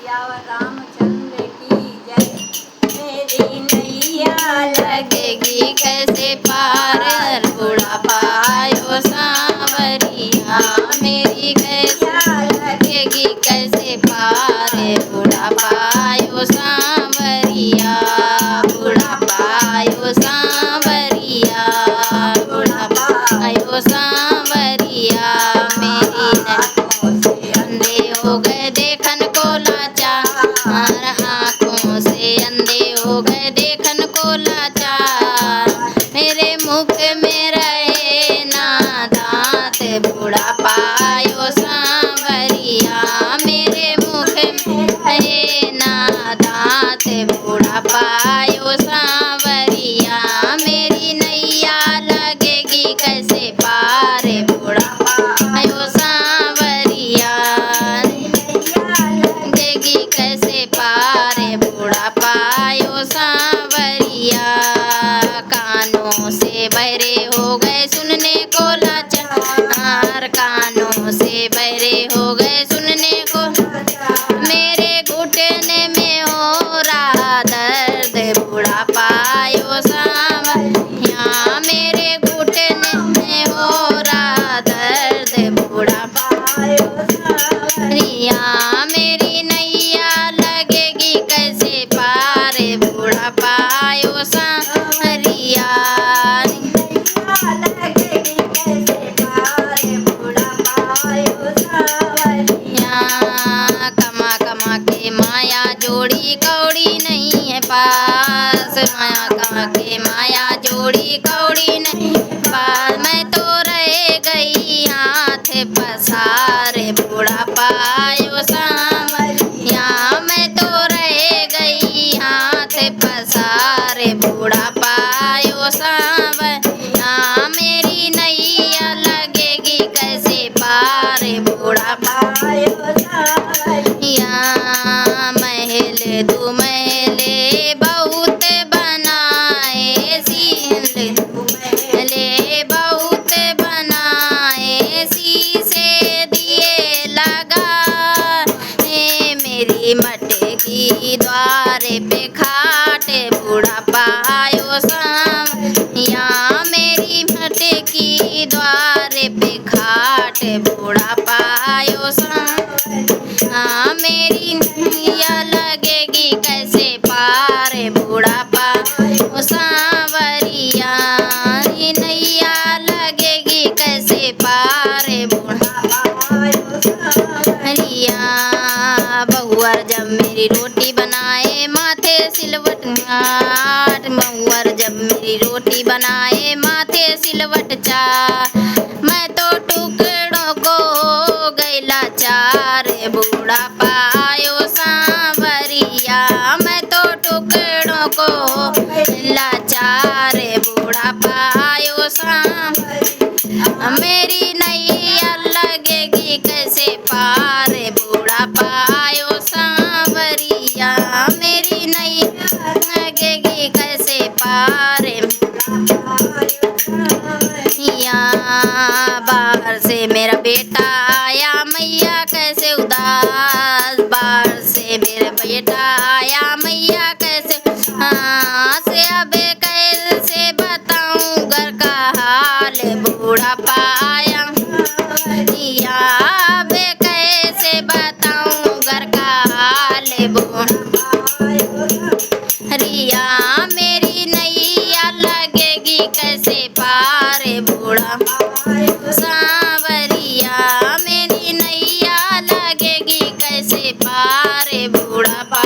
सियावर रामचंद्र की जय। मेरी नैया लगेगी कैसे पार, बुढ़ापा आयो सांवरिया मेरी कैसा लगेगी कैसे पार, बुढ़ापा आयो सांवरिया, बुढ़ापा आयो सांवरिया, बुढ़ापा आयो सांवरिया मेरी अंधे हो गए देखन को लाचार, आँखों से अंधे हो गए देखन को लाचार, मेरे मुख में रहे ना दांत, बुढ़ापा आयो सांवरिया मेरे मुख में रहे ना दांत, बुढ़ापा आयो सांवरिया मेरी नैया लगेगी कैसे पार, बुढ़ापा आयो सांवरिया लगेगी कैसे पार, बुढ़ापा आयो सांवरिया, कानों से बहरे हो गए सुनने को लाचार, कानों से बहरे हो गए सुनने को, मेरे घुटने में हो रहा दर्द, बुढ़ापा आयो सांवरिया मेरे घुटने में हो रहा दर्द, बुढ़ापा आयो सांवरिया मेरी नैया लगेगी कैसे पार, बुढ़ापा आयो सांवरिया लगेगी कैसे पार, बुढ़ापा आयो सांवरिया, कमा कमा के माया जोड़ी कौड़ी नहीं है पास, माया कमा के माया जोड़ी कौड़ी नहीं पास, मैं तो रह गई हाथ पसार, बुढ़ापा आयो सांवरिया मैं तो रह गई हाथ पसार, बुढ़ापा आयो सांवरिया मेरी नैया लगेगी कैसे पार, बुढ़ापा आयो सांवरिया, महल दू महले बहुत बनाए सील, महले बहुत बनाए शीशे दिए लगा, मेरी मटकी द्वारे पे खाट, बुढ़ापा आयो सांवरिया मेरी मटकी द्वारे पे खाट, बुढ़ापा आयो सांवरिया मेरी नैया लगेगी कैसे पार, बुढ़ापा आयो सांवरिया नैया लगेगी कैसे पार, बुढ़ापा आयो सांवरिया, बहुअर जब मेरी रोटी बनाए माथे सिलवट घाट, बहुअर जब मेरी रोटी बनाए माथे सिलवट चार, मैं तो टुकड़ों को हो गई लाचार, बुढ़ापा आयो सांवरिया मैं तो टुकड़ों को हो गई लाचार, बुढ़ापा आयो सांवरिया मेरी नैया लगेगी कैसे पार, बुढ़ापा आयो सांवरिया मेरी नैया लगेगी कैसे पार, बाहर से मेरा बेटा आया मैया कैसे उदास, बाहर से मेरा बेटा आया मैया कैसे से अब कैसे बताऊं घर का हाल, बुढ़ापा आया अब कैसे बताऊं घर का हाल, रिया मेरी नैया लगेगी कैसे पार, बुढ़ापा सांवरिया मेरी नैया लगेगी कैसे पार, बुढ़ापा